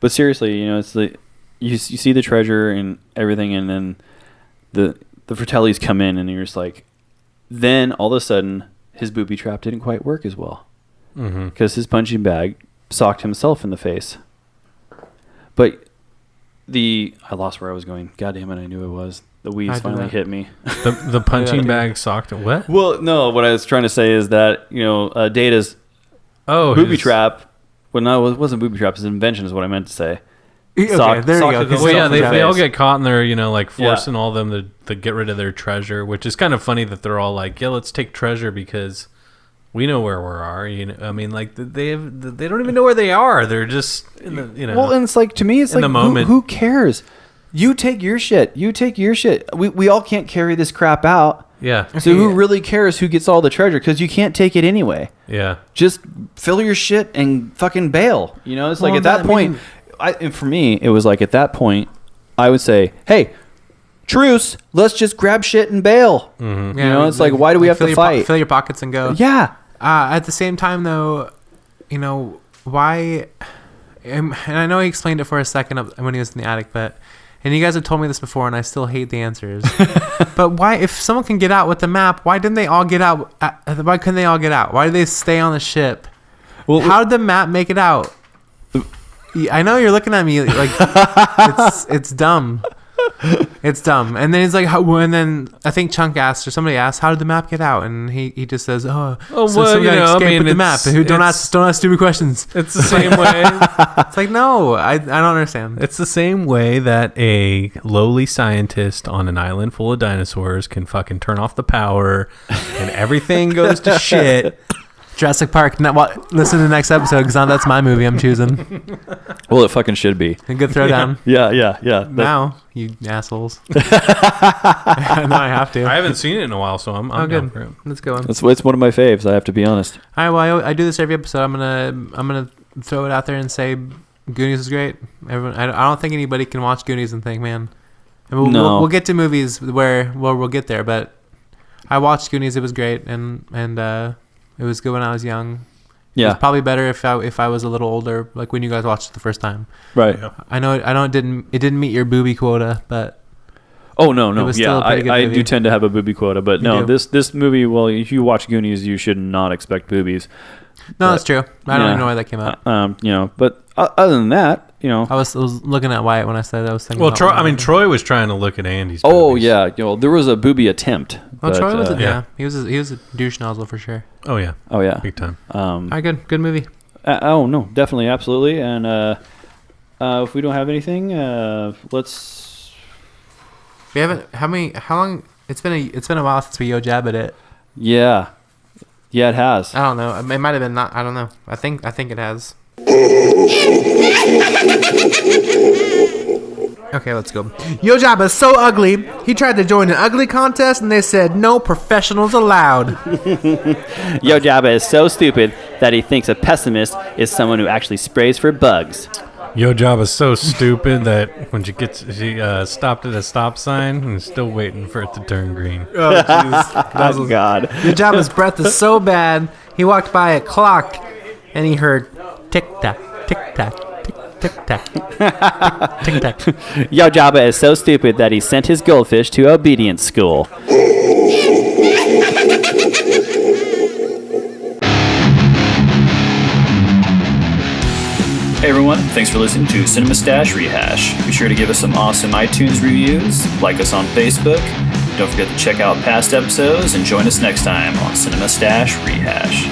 But seriously, it's like you see the treasure and everything, and then the Fratellis come in, and you're just like, then all of a sudden his booby trap didn't quite work as well because his punching bag socked himself in the face. But I lost where I was going. God damn it, I knew it was. The wheeze finally hit me. The punching bag socked. What? Well, no, what I was trying to say is that, Data's booby trap. Well, no, it wasn't booby trap. His invention is what I meant to say. Okay, there you go. Well, yeah, they all get caught and they're, forcing all of them to get rid of their treasure, which is kind of funny that they're all like, yeah, let's take treasure because we know where we are. I mean, like, they don't even know where they are. They're just in the, Well, and it's like, to me, it's in like, the moment. Who cares? You take your shit. We all can't carry this crap out. Yeah. So who really cares who gets all the treasure? Because you can't take it anyway. Yeah. Just fill your shit and fucking bail. It's like at that point, and for me, it was like at that point, I would say, hey, truce, let's just grab shit and bail. Mm-hmm. It's like, why do we have to fight? Fill your pockets and go. Yeah. At the same time, though, why? And I know he explained it for a second when he was in the attic, and you guys have told me this before, and I still hate the answers. But why, if someone can get out with the map, why didn't they all get out? Why couldn't they all get out? Why did they stay on the ship? Well, how did the map make it out? I know you're looking at me like it's dumb. It's dumb. And then he's like, and then I think Chunk asked, or somebody asked, how did the map get out? And he just says, escape with the map. Don't ask stupid questions. It's the same way. It's like, no, I don't understand. It's the same way that a lowly scientist on an island full of dinosaurs can fucking turn off the power and everything goes to shit. Jurassic Park. Listen to the next episode because that's my movie I'm choosing. Well, it fucking should be. A good throwdown. Yeah. Now, you assholes. Now I have to. I haven't seen it in a while, so I'm down for it. Let's go on. It's one of my faves, I have to be honest. All right, well, I do this every episode. I'm gonna throw it out there and say Goonies is great. Everyone, I don't think anybody can watch Goonies and think, man. And we'll get to movies where we'll get there, but I watched Goonies. It was great, and it was good when I was young. Yeah. It was probably better if I was a little older, like when you guys watched it the first time. Right. Yeah. I know it didn't meet your booby quota, but oh no, it was still a pretty good I movie. do tend to have a booby quota, but You do. this movie. Well, if you watch Goonies, you should not expect boobies. No, that's true. I don't even know why that came out. But other than that, I was looking at Wyatt when I said I was thinking. Well, about Troy was trying to look at Andy's. oh movies. yeah, there was a booby attempt. Well, but, Troy was yeah. He was a douche nozzle for sure. Oh yeah. Oh yeah. Big time. All right, good movie. Oh no, definitely, absolutely. And if we don't have anything, let's. We haven't. How long? It's been a while since we Yo Jabbed it. Yeah, it has. I don't know. It might have been not. I don't know. I think it has. Okay, let's go. Yo Jabba is so ugly. He tried to join an ugly contest, and they said no professionals allowed. Yo Jabba is so stupid that he thinks a pessimist is someone who actually sprays for bugs. Yo Job is so stupid that when she stopped at a stop sign and is still waiting for it to turn green. Oh jeez. Oh God. Yo Jabba's breath is so bad. He walked by a clock, and he heard tick tack, tick tack. Tick tack. Tick tack. Yo Jabba is so stupid that he sent his goldfish to obedience school. Hey everyone, thanks for listening to Cinema Stash Rehash. Be sure to give us some awesome iTunes reviews, like us on Facebook. Don't forget to check out past episodes and join us next time on Cinema Stash Rehash.